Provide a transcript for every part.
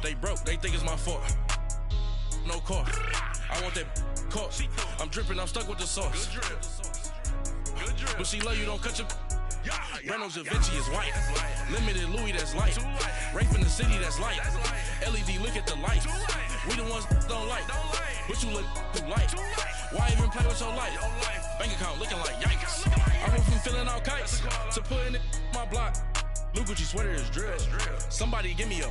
They broke, they think it's my fault. No car. I want that caught. I'm dripping, I'm stuck with the sauce. Good drip. Good drip. But she love you, don't cut your. Reynolds Da Vinci is white. Limited Louis, that's light. Rape in the city, that's light. LED, look at the light. We the ones don't like. But you look too light. Why even play with your life? Bank account looking like yikes. I went from feeling all kites to putting it in my block. Blue Gucci sweater is drill. Somebody give me a.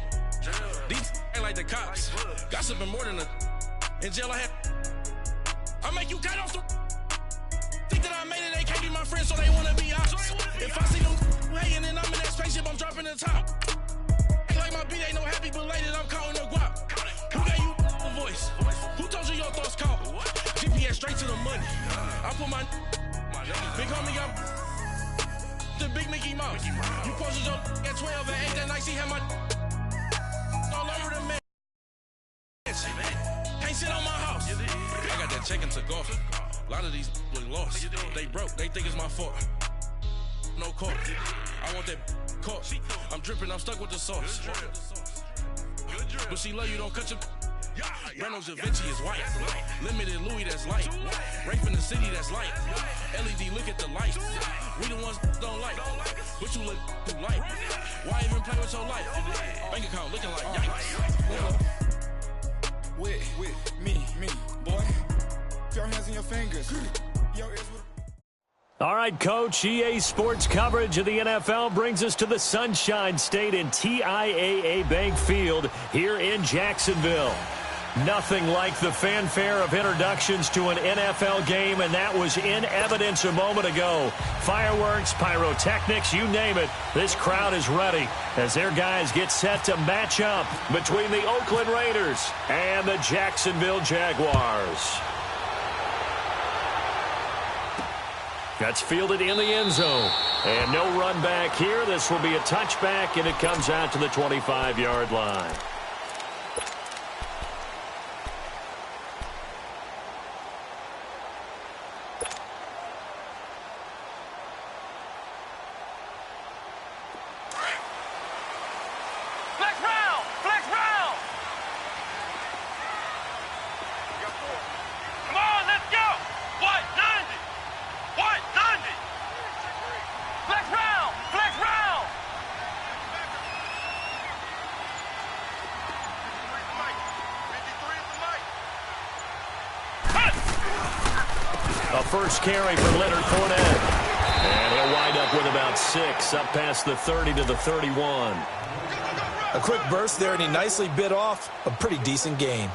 These ain't like the cops. Gossiping more than a. In jail I had. I make you cut off the. Think that I made it, they can't be my friends, so they wanna be ops. If I see them hating and I'm in that spaceship, I'm dropping the top. Ain't like my beat, ain't no happy belated, I'm counting the guap. Who gave you a voice? Who told you your thoughts count? GPS straight to the money. I put my big homie got the big Mickey Mouse. You posted your at 12 and 8 that night, she had my all over the man. Can't sit on my house. I got that check into golf. A lot of these look lost. They broke, they think it's my fault. No car. I want that caught. I'm dripping, I'm stuck with the sauce. But she love you, don't cut your. Reynolds Da Vinci is white. Limited Louis, that's light. Rape in the city, that's light. LED, look at the light. We the ones don't like. But you look too light. Why even play with your life? Bank account looking like yikes. With me, boy. Your hands in your fingers. All right, Coach. EA Sports coverage of the NFL brings us to the Sunshine State in TIAA Bank Field here in Jacksonville. Nothing like the fanfare of introductions to an NFL game, and that was in evidence a moment ago. Fireworks, pyrotechnics, you name it. This crowd is ready as their guys get set to match up between the Oakland Raiders and the Jacksonville Jaguars. That's fielded in the end zone. And no run back here. This will be a touchback, and it comes out to the 25-yard line. A first carry for Leonard Fournette. And he'll wind up with about 6, up past the 30 to the 31. A quick burst there, and he nicely bit off a pretty decent gain.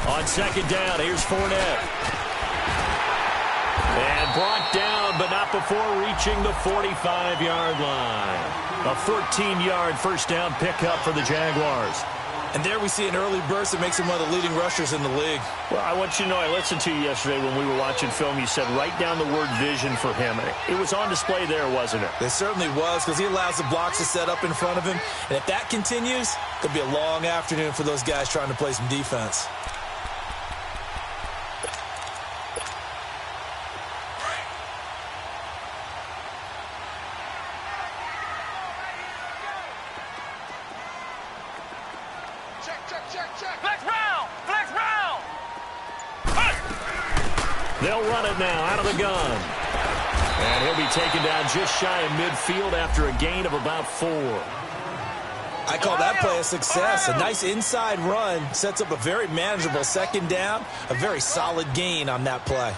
On second down, here's Fournette. And brought down, but not before reaching the 45-yard line. A 14-yard first down pickup for the Jaguars. And there we see an early burst that makes him one of the leading rushers in the league. Well, I want you to know, I listened to you yesterday when we were watching film. You said write down the word vision for him. It was on display there, wasn't it? It certainly was, because he allows the blocks to set up in front of him. And if that continues, it'll be a long afternoon for those guys trying to play some defense. They'll run it now out of the gun. And he'll be taken down just shy of midfield after a gain of about 4. I call that play a success. A nice inside run sets up a very manageable second down. A very solid gain on that play.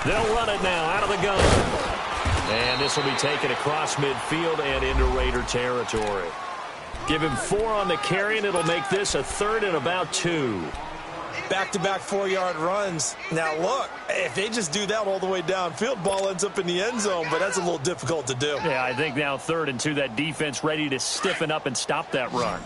They'll run it now out of the gun. And this will be taken across midfield and into Raider territory. Give him 4 on the carry, and it'll make this a 3rd and about 2. Back-to-back 4-yard runs. Now, look, if they just do that all the way downfield, ball ends up in the end zone, but that's a little difficult to do. Yeah, I think now 3rd and 2, that defense ready to stiffen up and stop that run.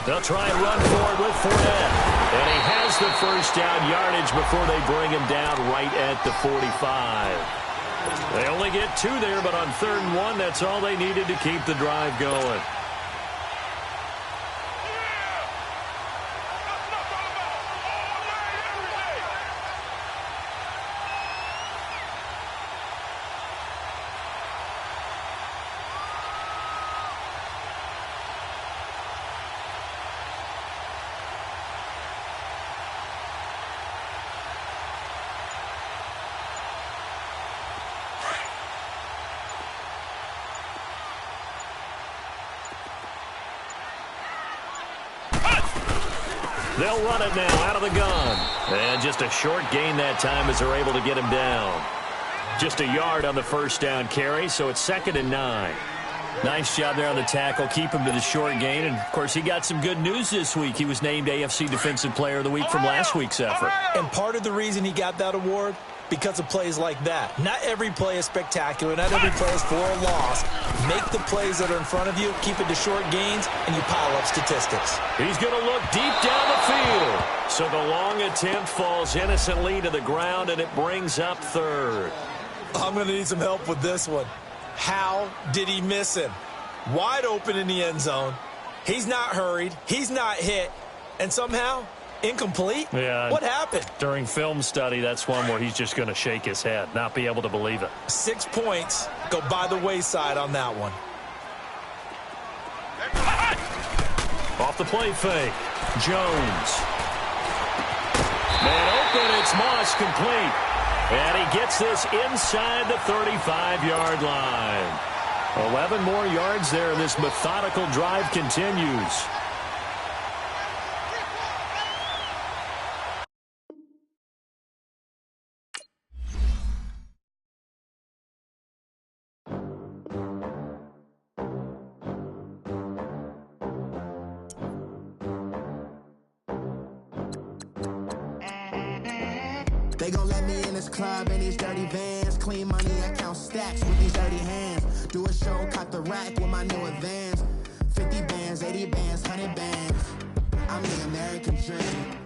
They'll try and run forward with Fournette. And he has the first down yardage before they bring him down right at the 45. They only get 2 there, but on 3rd and 1, that's all they needed to keep the drive going. They'll run it now out of the gun. And just a short gain that time as they're able to get him down. Just a yard on the first down carry, so it's 2nd and 9. Nice job there on the tackle. Keep him to the short gain. And, of course, he got some good news this week. He was named AFC Defensive Player of the Week from last week's effort. And part of the reason he got that award, because of plays like that. Not every play is spectacular. Not every play is for a loss. Make the plays that are in front of you, keep it to short gains, and you pile up statistics. He's going to look deep down the field. So the long attempt falls innocently to the ground, and it brings up 3rd. I'm going to need some help with this one. How did he miss him? Wide open in the end zone. He's not hurried. He's not hit. And somehow, incomplete? Yeah. What happened? During film study, that's one where he's just going to shake his head, not be able to believe it. 6 points go by the wayside on that one. Off the play fake. Jones. Man open, it's Moss complete. And he gets this inside the 35-yard line. 11 more yards there, and this methodical drive continues. They gon' let me in this club in these dirty vans. Clean money, I count stacks with these dirty hands. Do a show, caught the rack with my new advance. 50 bands, 80 bands, 100 bands. I'm the American dream.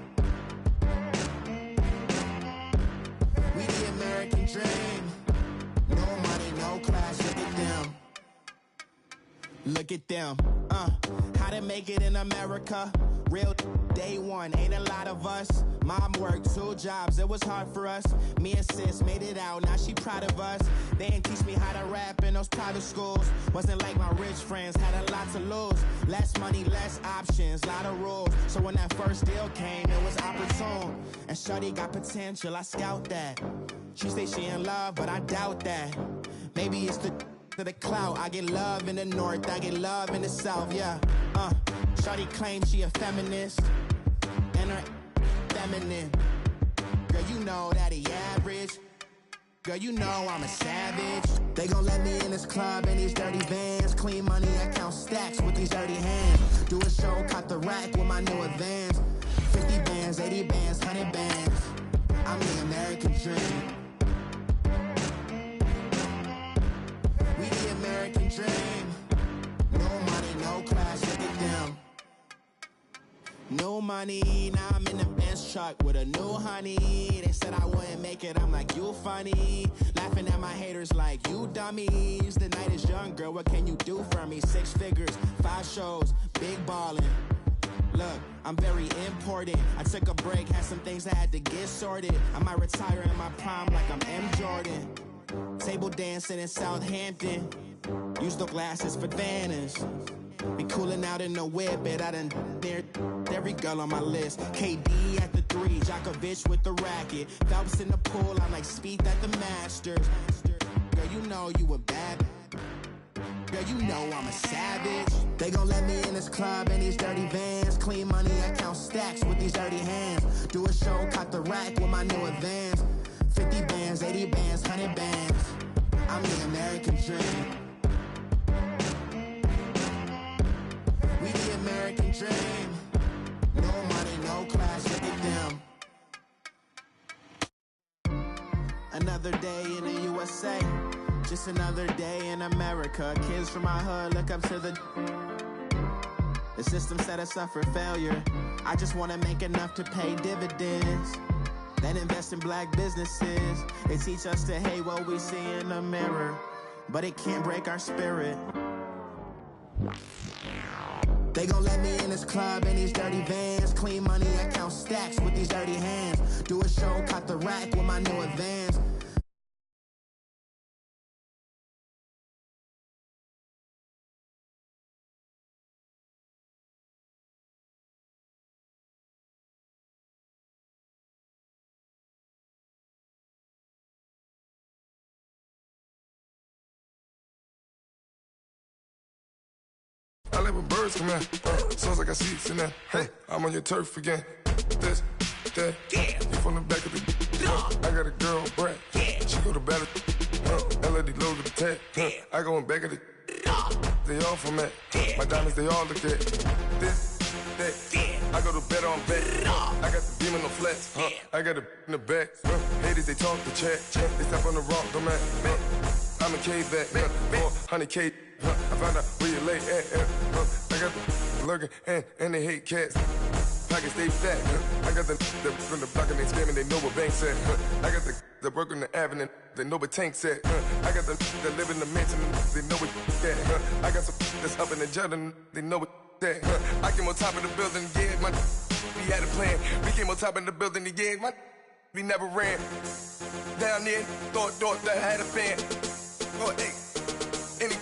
We the American dream. No money, no class, look at them. Look at them. How to make it in America. Real day one, ain't a lot of us. Mom worked 2 jobs, it was hard for us. Me and sis made it out, now she proud of us. They didn't teach me how to rap in those private schools. Wasn't like my rich friends, had a lot to lose. Less money, less options, lot of rules. So when that first deal came, it was opportune. And shorty got potential, I scout that. She say she in love, but I doubt that. Maybe it's to the clout. I get love in the north, I get love in the south, yeah. Shorty claims she a feminist, and her feminine. Girl, you know that he average. Girl, you know I'm a savage. They gon' let me in this club in these dirty vans. Clean money, I count stacks with these dirty hands. Do a show, caught the rack with my new advance. 50 bands, 80 bands, 100 bands. I'm the American dream. We the American dream. No money, no class, look at them. No money, now I'm in the Benz truck with a new honey. They said I wouldn't make it, I'm like, you funny. Laughing at my haters like, you dummies. The night is young, girl, what can you do for me? 6 figures, 5 shows, big ballin'. Look, I'm very important. I took a break, had some things I had to get sorted. I might retire in my prime like I'm M. Jordan. Table dancing in Southampton. Use the glasses for Vannas. Be cooling out in the whip, but I done there every girl on my list. KD at the 3, Djokovic with the racket. Phelps in the pool, I'm like Speed at the Masters. Girl, you know you a bad. girl, you know I'm a savage. They gon' let me in this club in these dirty vans. Clean money, I count stacks with these dirty hands. Do a show, caught the rack with my new advance. 50 bands, 80 bands, 100 bands. I'm the American dream. We the American dream. No money, no class, look at them. Another day in the USA. Just another day in America. Kids from my hood look up to the system set us up for failure. I just want to make enough to pay dividends. Then invest in black businesses. They teach us to hate what we see in the mirror, but it can't break our spirit. They gon' let me in this club in these dirty vans. Clean money, I count stacks with these dirty hands. Do a show, caught the rack with my new advance. I like when birds come in, sounds like I seats in there. Hey, I'm on your turf again. This, that, you from the back of the I got a girl, Brad. She go to battle, LAD load the tag. I go in back of the they all from that. My diamonds, they all look at this, that. I go to bed on bed. I got the beam on the flats. I got it in the back. Haters, they talk the chat. They step on the rock, the man. I'm a K back, 400K. I found out where you lay at. I got the lurking and they hate cats. Pockets stay fat. I got the from the block and they scamming, they know what banks at. I got the work on the avenue, they know what tanks at. I got the that live in the mansion, they know what that. I got some that's up in the jungle, they know what that. I came on top of the building, yeah, my we had a plan. We came on top of the building, yeah, my we never ran. Down there, thought that I had a fan. Oh, hey, any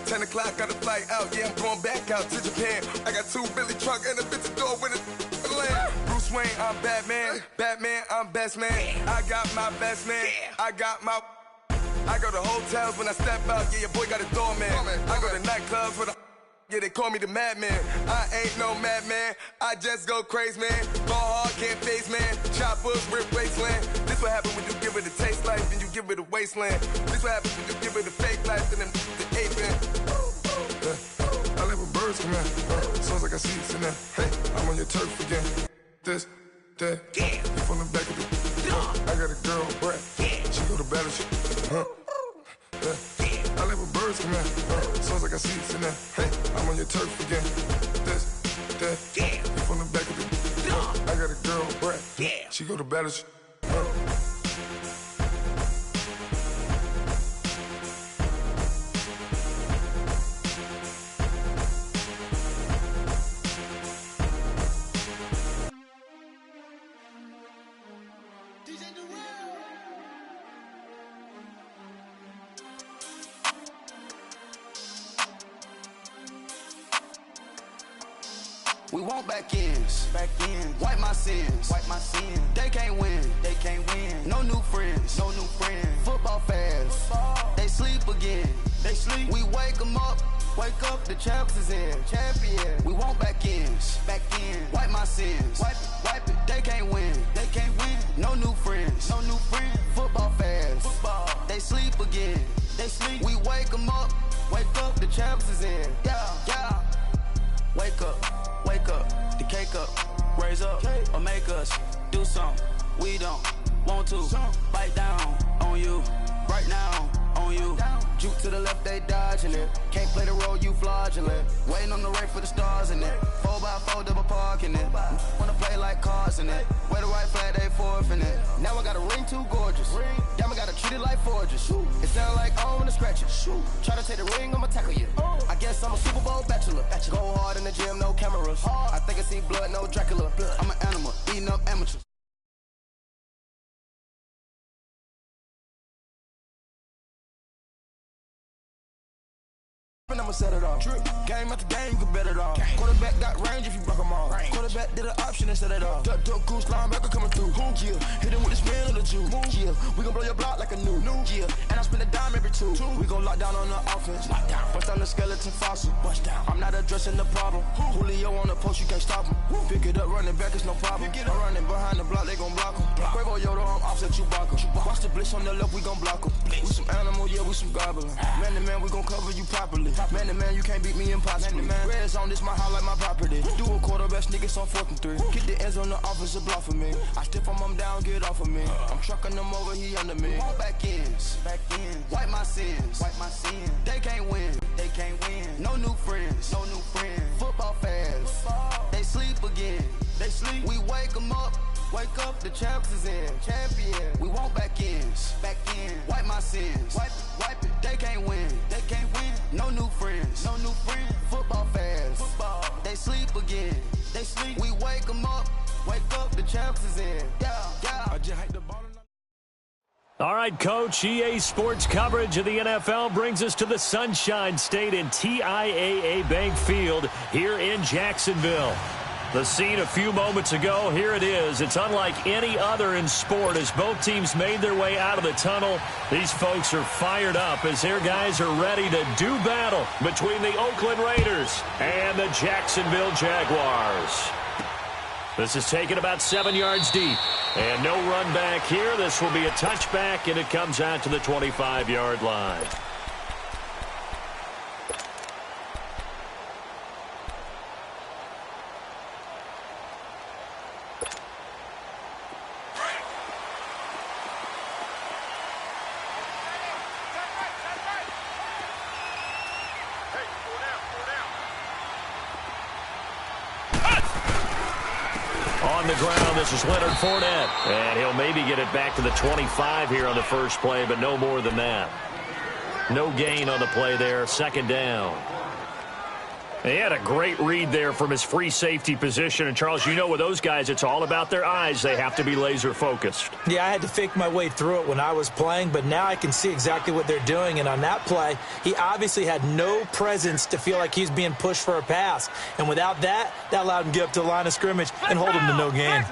10 o'clock, got a flight out, yeah, I'm going back out to Japan. I got 2 Billy truck and a bitch door with a land. Bruce Wayne, I'm Batman. Batman, I'm best man. I got my best man. I go to hotels when I step out, yeah, your boy got a doorman. I go to nightclubs with a yeah, they call me the madman. I ain't no madman. I just go crazy, man. Ball hard, can't face, man. Choppers, rip wasteland. This what happens when you give it a taste life and you give it a wasteland. This what happens when you give it a fake life and then the aping. I like when birds come in. Sounds like I seats in there. Hey, I'm on your turf again. This, that. You from the back of the I got a girl, Brad. She go to battle, I like when birds come in. Sounds like I seats in there. Hey, I'm on your turf again. This, that. You from the back of the I got a girl, Brad. She go to battle. We want back ends. Wipe my sins. They can't win. No new friends. Football fans. They sleep again. We wake them up. The champs is in. We want back ends. Wipe my sins. Wipe it. They can't win. No new friends. Football fans. They sleep again. We wake them up. The champs is in. Yeah. Wake up, the cake up, raise up, or make us do something we don't want to. Bite down on you, right now on you. Juke to the left, they dodging it. Can't play the role, you fraudulent. Waiting on the right for the stars in it. 4x4 double parking it. Wanna play like cars in it. Wear the right flag, they forfeiting it. Now I got a ring too gorgeous. Damn, I gotta treat it like forges. It sound like I wanna scratch it. Try to take the ring, I'ma tackle you. I guess I'm a Super Bowl bachelor. Go hard in the gym, no cameras. I think I see blood, no Dracula. I'm an animal, eating up amateurs. I'ma set it off. Game after game, you can bet it off. Quarterback got range if you block them off. Quarterback did an option and set it off. Duck goose linebacker coming through. Yeah, hit him with the spin of the you. Yeah, we gon' blow your block like a new. Yeah, and I spend a dime every two. We gon' lock down on the offense. Bust down the skeleton fossil. I'm not addressing the problem. Julio on the post, you can't stop him. Pick it up, running back, it's no problem. I'm running behind the block, they gon' block him. Quavo Yoda, I'm offset Chewbacca. Watch the blitz on the left, we gon' block him. We some animal, yeah, we some goblin. Man to man, we gon' cover you properly. Man to man, you can't beat me impossibly. Red zone, this my house like my property. Do a quarter best niggas on 4th and 3. Get the ends on the offensive block for me. I stiff him down, get off of me. I'm trucking them over, he under me. All back ends, wipe my sins, They can't win, No new friends, Football fans, they sleep again. We wake them up. Wake up, the champs is in. Champion. We want back ends. Wipe my sins. Wipe it. They can't win. No new friends. Football fans. They sleep again. We wake them up. Wake up, the champs is in. Yeah. I just hate the ball. All right, Coach, EA Sports coverage of the NFL brings us to the Sunshine State in TIAA Bank Field here in Jacksonville. The scene a few moments ago, here it is. It's unlike any other in sport as both teams made their way out of the tunnel. These folks are fired up as their guys are ready to do battle between the Oakland Raiders and the Jacksonville Jaguars. This is taken about 7 yards deep. And no run back here. This will be a touchback, and it comes out to the 25-yard line. On the ground, this is Leonard Fournette. And he'll maybe get it back to the 25 here on the first play, but no more than that. No gain on the play there. Second down. He had a great read there from his free safety position. And, Charles, you know with those guys, it's all about their eyes. They have to be laser-focused. Yeah, I had to fake my way through it when I was playing, but now I can see exactly what they're doing. And on that play, he obviously had no presence to feel like he's being pushed for a pass. And without that, that allowed him to get up to the line of scrimmage and hold him to no gain.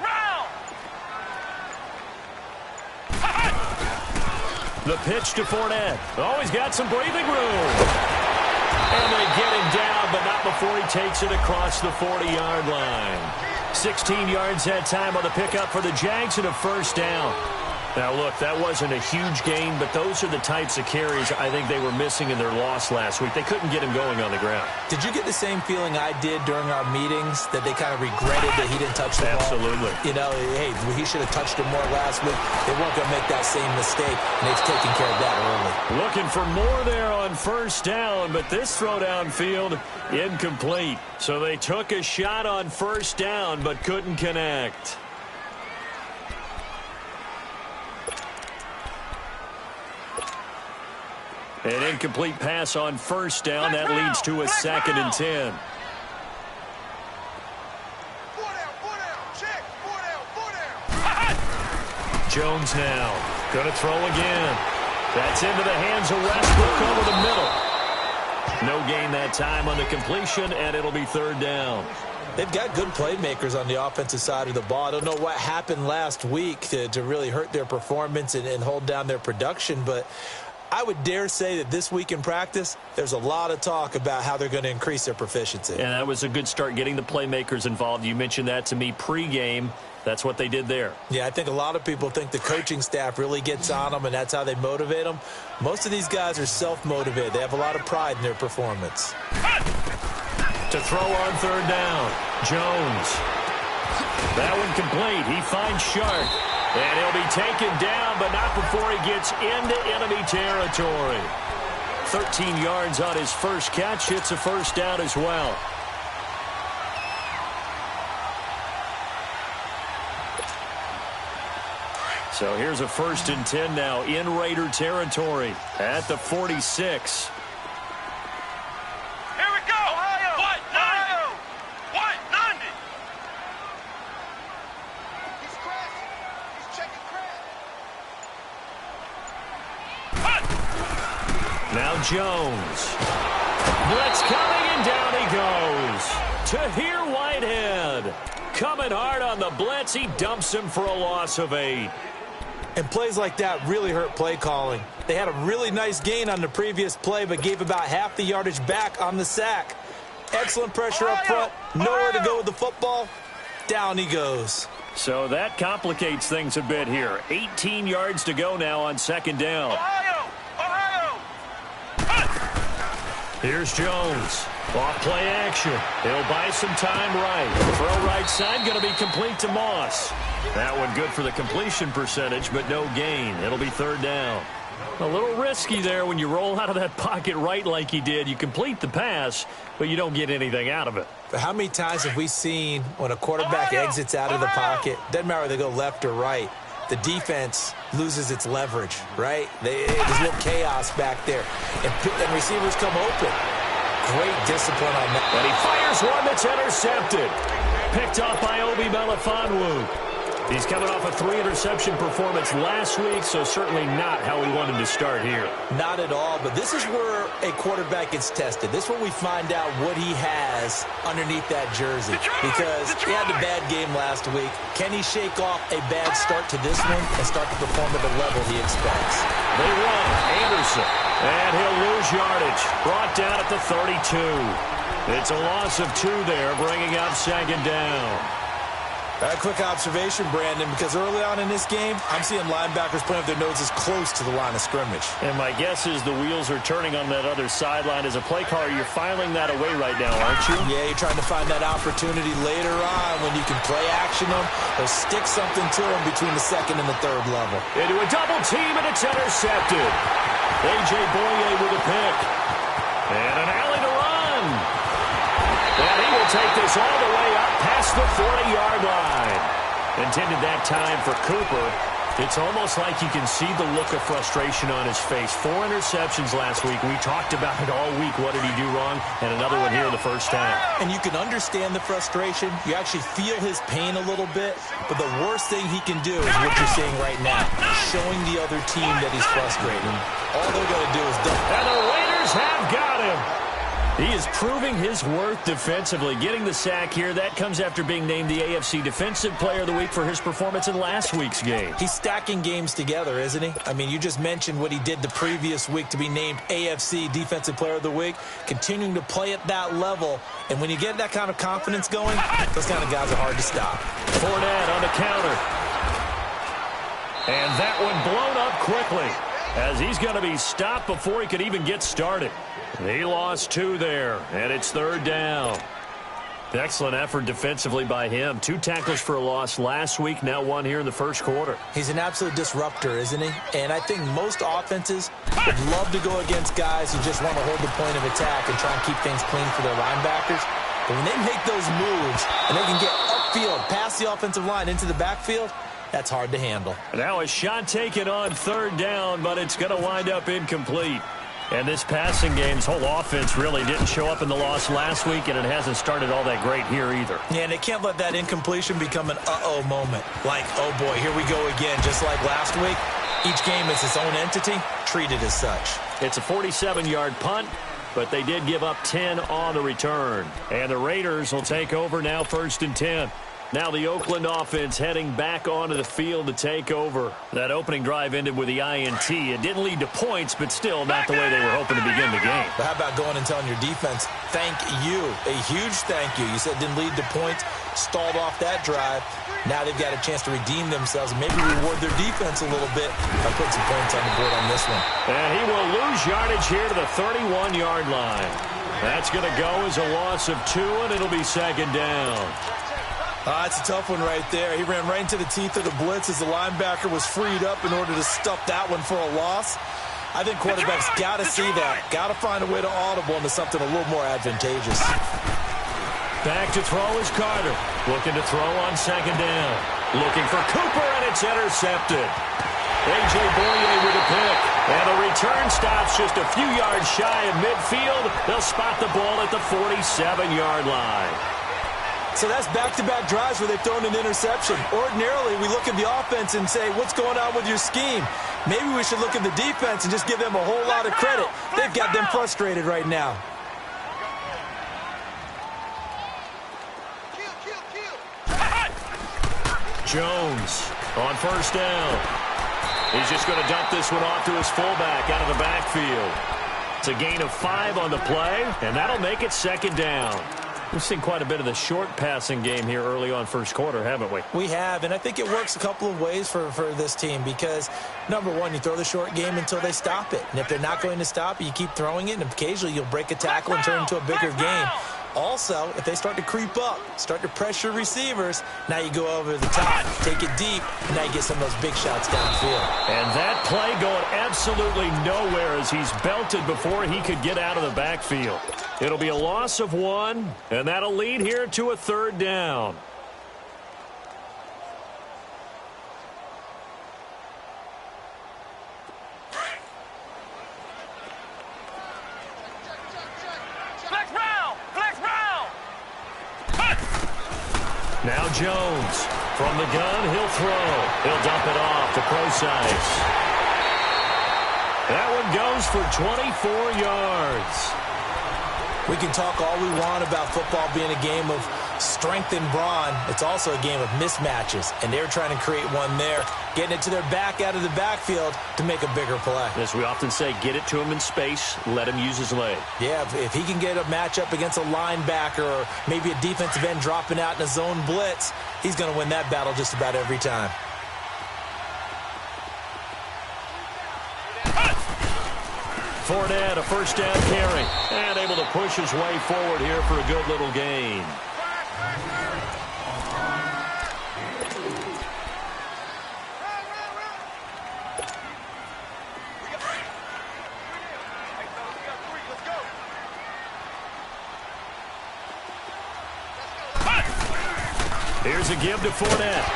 The pitch to Fournette. Oh, he's got some breathing room. And they get him down, but not before he takes it across the 40-yard line. 16 yards that time on the pickup for the Jags and a first down. Now, look, that wasn't a huge gain, but those are the types of carries I think they were missing in their loss last week. They couldn't get him going on the ground. Did you get the same feeling I did during our meetings, that they kind of regretted that he didn't touch the ball? Absolutely. You know, hey, he should have touched him more last week. They weren't going to make that same mistake, and they've taken care of that early. Looking for more there on first down, but this throw downfield, incomplete. So they took a shot on first down, but couldn't connect. An incomplete pass on first down. That leads to a 2nd and 10. Jones now going to throw again. That's into the hands of Westbrook over the middle. No gain that time on the completion, and it'll be 3rd down. They've got good playmakers on the offensive side of the ball. I don't know what happened last week to really hurt their performance and hold down their production, but I would dare say that this week in practice, there's a lot of talk about how they're going to increase their proficiency. And that was a good start, getting the playmakers involved. You mentioned that to me pregame. That's what they did there. Yeah, I think a lot of people think the coaching staff really gets on them, and that's how they motivate them. Most of these guys are self-motivated. They have a lot of pride in their performance. To throw on 3rd down, Jones. That one complete. He finds Sharp. And he'll be taken down, but not before he gets into enemy territory. 13 yards on his first catch. It's a first down as well. So here's a 1st and 10 now in Raider territory at the 46. Now Jones. Blitz coming, and down he goes. Tahir Whitehead. Coming hard on the blitz. He dumps him for a loss of 8. And plays like that really hurt play calling. They had a really nice gain on the previous play, but gave about half the yardage back on the sack. Excellent pressure up front. Nowhere to go with the football. Down he goes. So that complicates things a bit here. 18 yards to go now on second down. Here's Jones. Off play action. He'll buy some time right. Throw right side, going to be complete to Moss. That one good for the completion percentage, but no gain. It'll be third down. A little risky there when you roll out of that pocket right like he did. You complete the pass, but you don't get anything out of it. But how many times have we seen when a quarterback exits out of the pocket, doesn't matter whether they go left or right, the defense loses its leverage, right? There's a little chaos back there, and receivers come open. Great discipline on that. And he fires one that's intercepted. Picked off by Obi Melifonwu. He's coming off a 3-interception performance last week, so certainly not how we wanted to start here. Not at all, but this is where a quarterback gets tested. This is where we find out what he has underneath that jersey. Because he had a bad game last week. Can he shake off a bad start to this one and start to perform at the level he expects? They run Anderson, and he'll lose yardage. Brought down at the 32. It's a loss of 2 there, bringing up second down. A quick observation, Brandon, because early on in this game, I'm seeing linebackers putting up their noses close to the line of scrimmage. And my guess is the wheels are turning on that other sideline. As a play caller, you're filing that away right now, aren't you? Yeah, you're trying to find that opportunity later on when you can play action them or stick something to them between the second and the third level. Into a double team, and it's intercepted. A.J. Boye with a pick. And an alley to run. And he will take this all the way up past the 40-yard line. Intended that time for Cooper. It's almost like you can see the look of frustration on his face. 4 interceptions last week. We talked about it all week. What did he do wrong? And another one here in the first half. And you can understand the frustration. You actually feel his pain a little bit. But the worst thing he can do is what you're seeing right now. Showing the other team that he's frustrated. All they're going to do is dump. And the Raiders have got him. He is proving his worth defensively. Getting the sack here, that comes after being named the AFC Defensive Player of the Week for his performance in last week's game. He's stacking games together, isn't he? I mean, you just mentioned what he did the previous week to be named AFC Defensive Player of the Week, continuing to play at that level. And when you get that kind of confidence going, those kind of guys are hard to stop. Fournette on the counter. And that one blown up quickly as he's going to be stopped before he could even get started. He lost 2 there, and it's third down. Excellent effort defensively by him. 2 tackles for a loss last week, now 1 here in the first quarter. He's an absolute disruptor, isn't he? And I think most offenses would love to go against guys who just want to hold the point of attack and try and keep things clean for their linebackers. But when they make those moves and they can get upfield, past the offensive line into the backfield, that's hard to handle. Now a shot taken on third down, but it's going to wind up incomplete. And this passing game's whole offense really didn't show up in the loss last week, and it hasn't started all that great here either. Yeah, and they can't let that incompletion become an uh-oh moment. Like, oh boy, here we go again, just like last week. Each game is its own entity, treated as such. It's a 47-yard punt, but they did give up 10 on the return. And the Raiders will take over now, 1st and 10. Now the Oakland offense heading back onto the field to take over. That opening drive ended with the INT. It didn't lead to points, but still not the way they were hoping to begin the game. But how about going and telling your defense, thank you, a huge thank you. You said it didn't lead to points, stalled off that drive. Now they've got a chance to redeem themselves and maybe reward their defense a little bit by putting some points on the board on this one. And he will lose yardage here to the 31-yard line. That's going to go as a loss of 2, and it'll be second down. That's a tough one right there. He ran right into the teeth of the blitz as the linebacker was freed up in order to stuff that one for a loss. I think quarterbacks got to see that. Got to find a way to audible into something a little more advantageous. Back to throw is Carter. Looking to throw on second down. Looking for Cooper, and it's intercepted. A.J. Boye with a pick. And the return stops just a few yards shy of midfield. They'll spot the ball at the 47-yard line. So that's back-to-back drives where they've thrown an interception. Ordinarily, we look at the offense and say, what's going on with your scheme? Maybe we should look at the defense and just give them a whole lot of credit. They've got them frustrated right now. Jones on first down. He's just going to dump this one off to his fullback out of the backfield. It's a gain of 5 on the play, and that'll make it second down. We've seen quite a bit of the short passing game here early on first quarter, haven't we? We have, and I think it works a couple of ways for this team because, number one, you throw the short game until they stop it. And if they're not going to stop it, you keep throwing it, and occasionally you'll break a tackle and turn it into a bigger game. Also, if they start to creep up, start to pressure receivers, now you go over the top, take it deep, and now you get some of those big shots downfield. And that play going absolutely nowhere as he's belted before he could get out of the backfield. It'll be a loss of 1, and that'll lead here to a third down. Now Jones from the gun, he'll throw. He'll dump it off to Procise. That one goes for 24 yards. We can talk all we want about football being a game of strength and brawn. It's also a game of mismatches, and they're trying to create one there, getting it to their back out of the backfield to make a bigger play. As we often say, get it to him in space, let him use his leg. Yeah, if he can get a matchup against a linebacker or maybe a defensive end dropping out in a zone blitz, he's going to win that battle just about every time. Fournette, a first down carry, and able to push his way forward here for a good little gain. Here's a give to Fournette.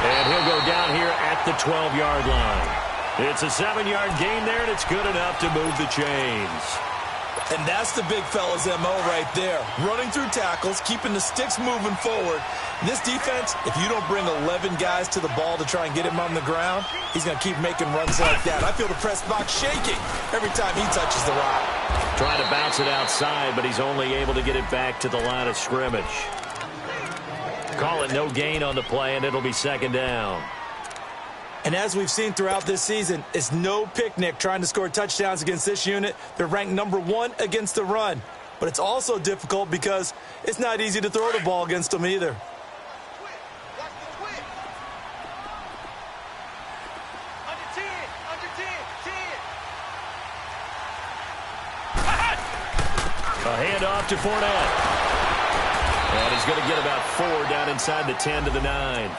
And he'll go down here at the 12-yard line. It's a 7-yard gain there, and it's good enough to move the chains. And that's the big fella's MO right there. Running through tackles, keeping the sticks moving forward. This defense, if you don't bring 11 guys to the ball to try and get him on the ground, he's going to keep making runs like that. I feel the press box shaking every time he touches the rock. Trying to bounce it outside, but he's only able to get it back to the line of scrimmage. Call it no gain on the play, and it'll be second down. And as we've seen throughout this season, it's no picnic trying to score touchdowns against this unit. They're ranked number 1 against the run. But it's also difficult because it's not easy to throw the ball against them either. A handoff to Fournette. And he's going to get about 4 down inside the 10 to the 9.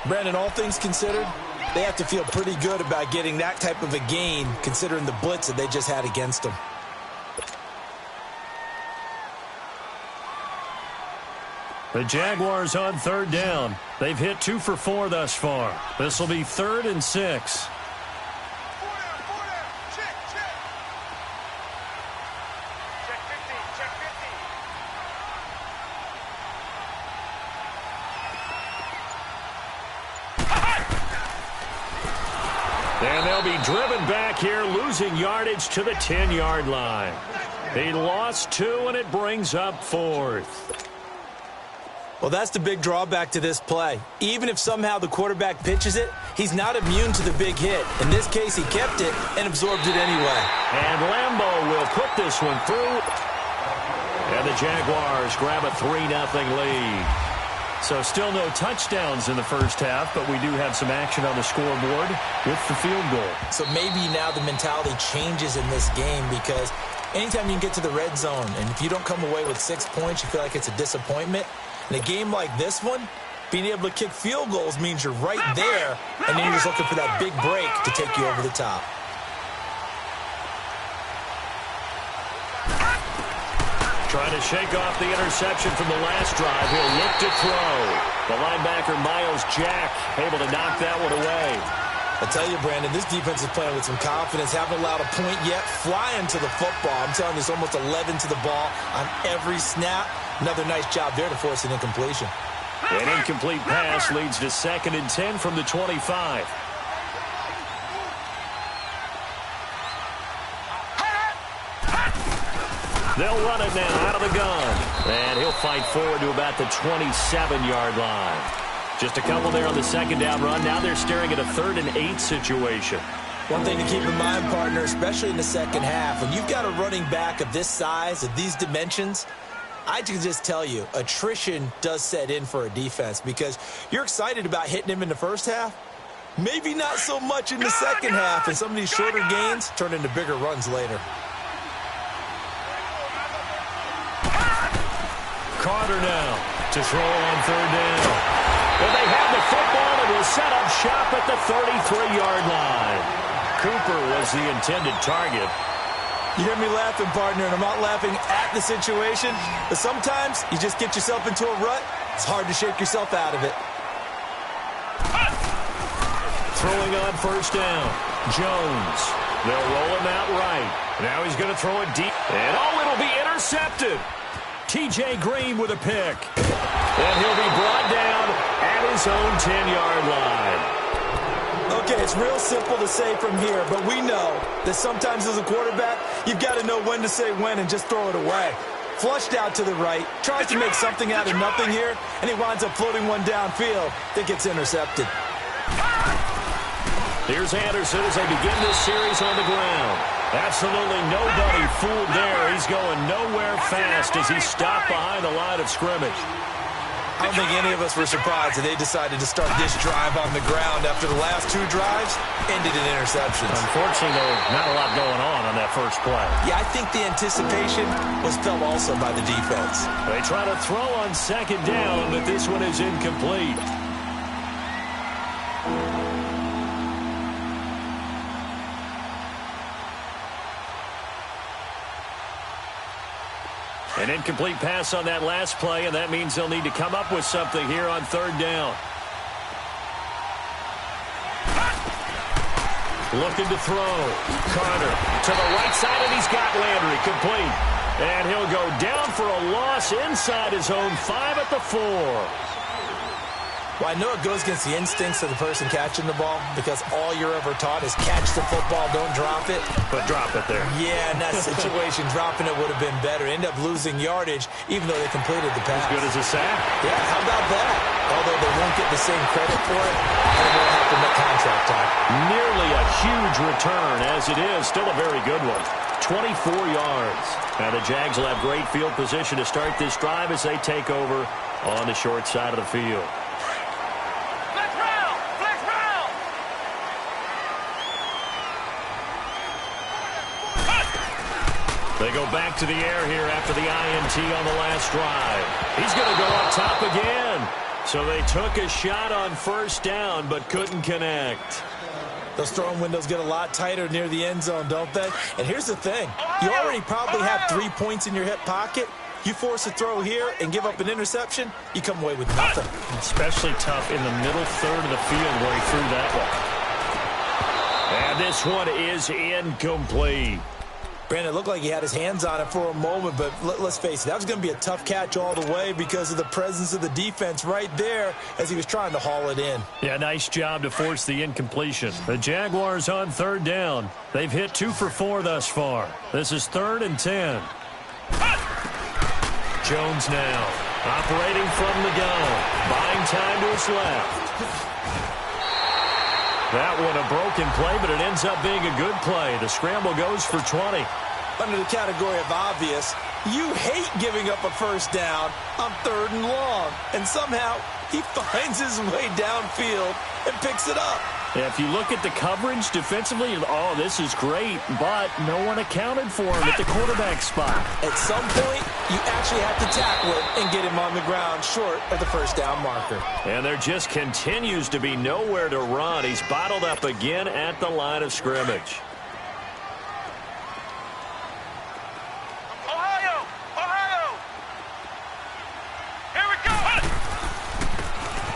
Brandon, all things considered, they have to feel pretty good about getting that type of a gain considering the blitz that they just had against them. The Jaguars on third down. They've hit 2 for 4 thus far. This will be 3rd and 6. And they'll be driven back here, losing yardage to the 10-yard line. He lost 2, and it brings up 4th. Well, that's the big drawback to this play. Even if somehow the quarterback pitches it, he's not immune to the big hit. In this case, he kept it and absorbed it anyway. And Lambeau will put this one through. And the Jaguars grab a 3-0 lead. So still no touchdowns in the first half, but we do have some action on the scoreboard with the field goal. So maybe now the mentality changes in this game because anytime you can get to the red zone, and if you don't come away with 6 points, you feel like it's a disappointment. In a game like this one, being able to kick field goals means you're right there, and then you're just looking for that big break to take you over the top. Trying to shake off the interception from the last drive. He'll look to throw. The linebacker, Miles Jack, able to knock that one away. I tell you, Brandon, this defense is playing with some confidence. Haven't allowed a point yet. Flying to the football. I'm telling you, it's almost 11 to the ball on every snap. Another nice job there to force an incompletion. An incomplete pass leads to 2nd and 10 from the 25. They'll run it now out of the gun. And he'll fight forward to about the 27-yard line. Just a couple there on the second down run. Now they're staring at a 3rd and 8 situation. One thing to keep in mind, partner, especially in the second half, when you've got a running back of this size, of these dimensions, I can just tell you, attrition does set in for a defense because you're excited about hitting him in the first half. Maybe not so much in the second half, and some of these shorter gains turn into bigger runs later. Carter now to throw on 3rd down. And they have the football and will set up shop at the 33-yard line. Cooper was the intended target. You hear me laughing, partner, and I'm not laughing at the situation, but sometimes you just get yourself into a rut. It's hard to shake yourself out of it. Throwing on 1st down, Jones. They'll roll him out right. Now he's going to throw it deep. And, it'll be intercepted. T.J. Green with a pick. And he'll be brought down at his own 10-yard line. Okay, it's real simple to say from here, but we know that sometimes as a quarterback, you've got to know when to say when and just throw it away. Flushed out to the right, tries to make something out of nothing here, and he winds up floating one downfield that gets intercepted. Here's Anderson as they begin this series on the ground. Absolutely nobody fooled there. He's going nowhere fast as he's stopped behind the line of scrimmage. I don't think any of us were surprised that they decided to start this drive on the ground after the last 2 drives ended in interceptions. Unfortunately, though, not a lot going on that first play. Yeah, I think the anticipation was felt also by the defense. They try to throw on 2nd down, but this one is incomplete. An incomplete pass on that last play, and that means they'll need to come up with something here on 3rd down. Looking to throw. Carter to the right side, and he's got Landry complete. And he'll go down for a loss inside his own 5 at the 4. Well, I know it goes against the instincts of the person catching the ball because all you're ever taught is catch the football, don't drop it. But drop it there. Yeah, in that situation, dropping it would have been better. End up losing yardage even though they completed the pass. As good as a sack. Yeah, how about that? Although they won't get the same credit for it, they will have to make contract time. Nearly a huge return as it is. Still a very good one. 24 yards. Now the Jags will have great field position to start this drive as they take over on the short side of the field. They go back to the air here after the INT on the last drive. He's going to go up top again. So they took a shot on 1st down but couldn't connect. Those throwing windows get a lot tighter near the end zone, don't they? And here's the thing. You already probably have 3 points in your hip pocket. You force a throw here and give up an interception, you come away with nothing. Especially tough in the middle 3rd of the field where he threw that one. And this one is incomplete. Brandon, it looked like he had his hands on it for a moment, but let's face it, that was going to be a tough catch all the way because of the presence of the defense right there as he was trying to haul it in. Yeah, nice job to force the incompletion. The Jaguars on 3rd down. They've hit 2 for 4 thus far. This is 3rd and 10. Jones now operating from the gun, buying time to his left. That one a broken play, but it ends up being a good play. The scramble goes for 20. Under the category of obvious, you hate giving up a 1st down on 3rd and long. And somehow he finds his way downfield and picks it up. Yeah, if you look at the coverage defensively, oh, this is great, but no one accounted for him at the quarterback spot. At some point, you actually have to tackle it and get him on the ground short of the 1st down marker. And there just continues to be nowhere to run. He's bottled up again at the line of scrimmage. Ohio! Here we go!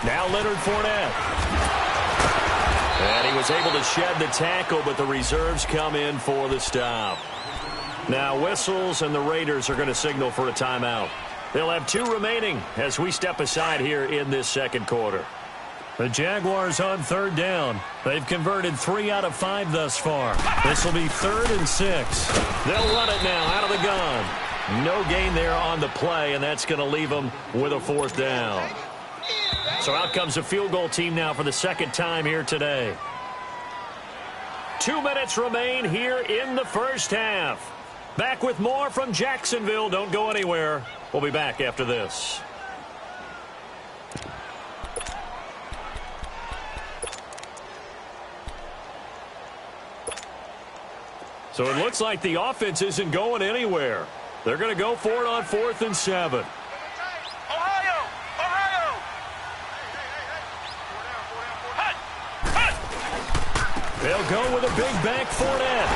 Now Leonard Fournette. And he was able to shed the tackle, but the reserves come in for the stop. Now whistles, and the Raiders are going to signal for a timeout. They'll have 2 remaining as we step aside here in this 2nd quarter. The Jaguars on 3rd down. They've converted 3 out of 5 thus far. This will be 3rd and 6. They'll run it now out of the gun. No gain there on the play, and that's going to leave them with a 4th down. So out comes the field goal team now for the second time here today. 2 minutes remain here in the first half. Back with more from Jacksonville. Don't go anywhere. We'll be back after this. So it looks like the offense isn't going anywhere. They're going to go for it on 4th and 7. Ohio! They'll go with a big bank Fournette.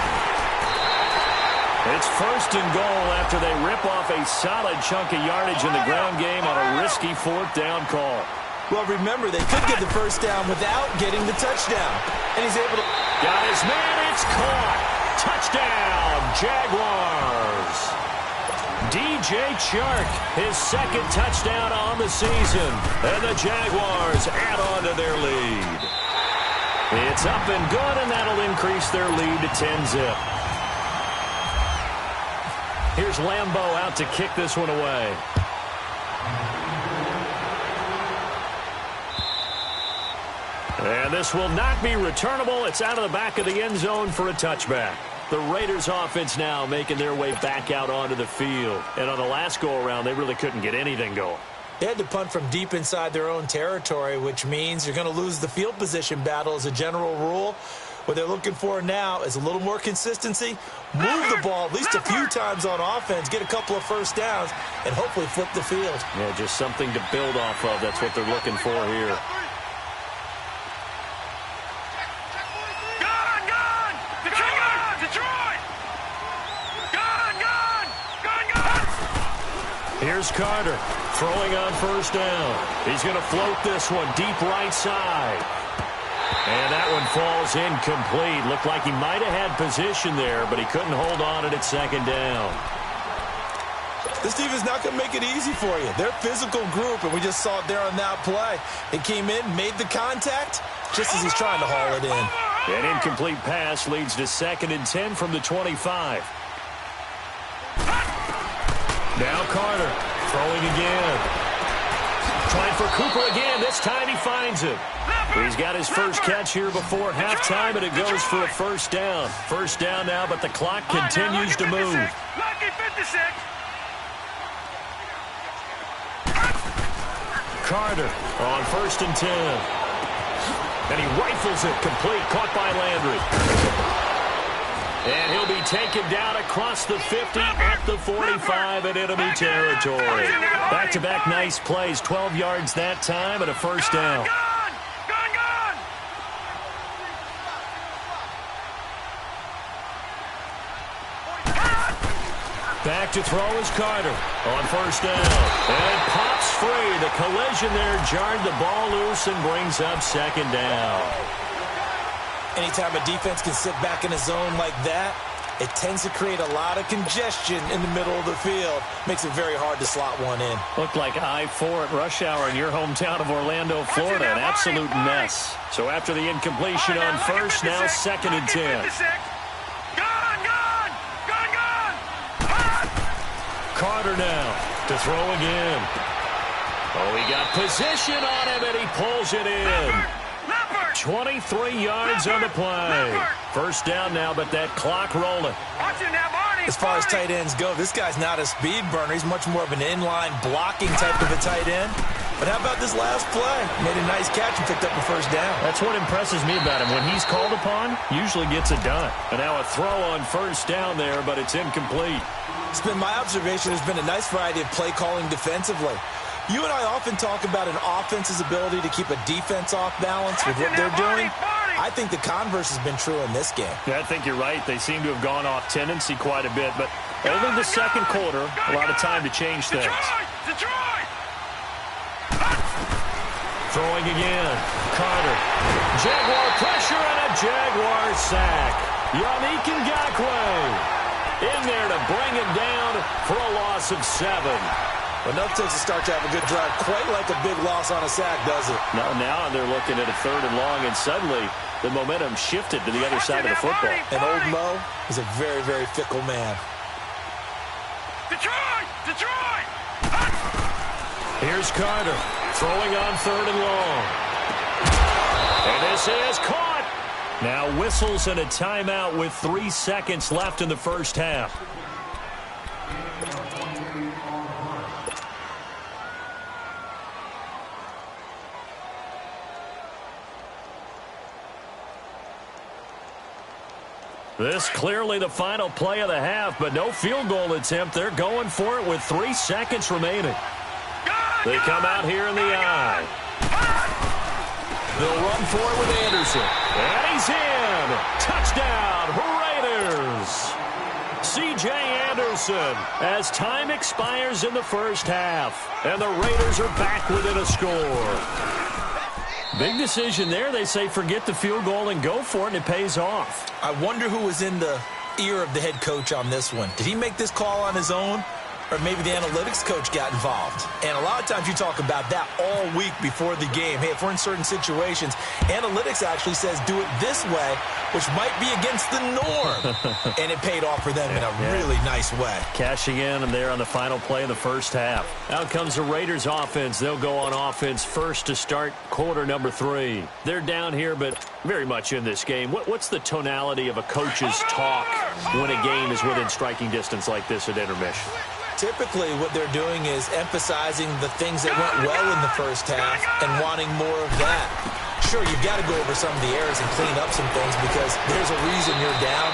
It's 1st and goal after they rip off a solid chunk of yardage in the ground game on a risky 4th down call. Well, remember, they could get the first down without getting the touchdown. And he's able to... Got his man, it's caught. Touchdown, Jaguars. DJ Chark, his second touchdown on the season. And the Jaguars add on to their lead. It's up and good, and that'll increase their lead to 10-zip. Here's Lambeau out to kick this one away. And this will not be returnable. It's out of the back of the end zone for a touchback. The Raiders offense now making their way back out onto the field. And on the last go-around, they really couldn't get anything going. They had to punt from deep inside their own territory, which means you're going to lose the field position battle as a general rule. What they're looking for now is a little more consistency, move the ball at least a few times on offense, get a couple of first downs, and hopefully flip the field. Yeah, just something to build off of. That's what they're looking for here. Here's Carter throwing on 1st down. He's going to float this one deep right side. And that one falls incomplete. Looked like he might have had position there, but he couldn't hold on at 2nd down. This team is not going to make it easy for you. They're a physical group, and we just saw it there on that play. They came in, made the contact, just as he's trying to haul it in. An incomplete pass leads to 2nd and 10 from the 25. Now Carter throwing again. Trying for Cooper again. This time he finds him. He's got his first catch here before halftime, and it goes for a 1st down. 1st down now, but the clock continues to move. Carter on 1st and 10. And he rifles it complete. Caught by Landry. And he'll be taken down across the 50 at the 45 in enemy territory. Back-to-back nice plays. 12 yards that time and a 1st down. Back to throw is Carter on 1st down. And pops free. The collision there jarred the ball loose and brings up 2nd down. Anytime a defense can sit back in a zone like that, it tends to create a lot of congestion in the middle of the field. Makes it very hard to slot one in. Looked like I-4 at rush hour in your hometown of Orlando, Florida. An absolute mess. So after the incompletion on 1st, now 2nd and 10. Carter now to throw again. Oh, he got position on him, and he pulls it in. 23 yards on the play. 1st down now, but that clock rolling. As far as tight ends go, this guy's not a speed burner. He's much more of an inline blocking type of a tight end. But how about this last play? Made a nice catch and picked up a 1st down. That's what impresses me about him. When he's called upon, usually gets it done. And now a throw on 1st down there, but it's incomplete. It's been my observation there's been a nice variety of play calling defensively. You and I often talk about an offense's ability to keep a defense off balance with what they're doing. I think the converse has been true in this game. Yeah, I think you're right. They seem to have gone off tendency quite a bit, but only the 2nd quarter, a lot of time to change things. Throwing again. Carter. Jaguar pressure and a Jaguar sack. Yannick Ngakoue in there to bring him down for a loss of 7. Enough takes to start to have a good drive, quite like a big loss on a sack, does it? Now they're looking at a 3rd and long, and suddenly the momentum shifted to the other side of the football. And old Mo is a very, very fickle man. Detroit! Here's Carter Throwing on 3rd and long. And this is caught. Now whistles and a timeout with 3 seconds left in the first half. This clearly the final play of the half, but no field goal attempt. They're going for it with 3 seconds remaining. They come out here in the eye. They'll run for it with Anderson. And he's in. Touchdown, Raiders. C.J. Anderson as time expires in the first half. And the Raiders are back within a score. Big decision there. They say forget the field goal and go for it, and it pays off. I wonder who was in the ear of the head coach on this one. Did he make this call on his own? Or maybe the analytics coach got involved. And a lot of times you talk about that all week before the game. Hey, if we're in certain situations, analytics actually says do it this way, which might be against the norm. And it paid off for them in a really nice way. Cashing in and there on the final play of the first half. Out comes the Raiders offense. They'll go on offense first to start quarter number 3. They're down here, but very much in this game. What's the tonality of a coach's talk when a game is within striking distance like this at intermission? Typically, what they're doing is emphasizing the things that went well in the first half and wanting more of that. Sure, you've got to go over some of the errors and clean up some things because there's a reason you're down.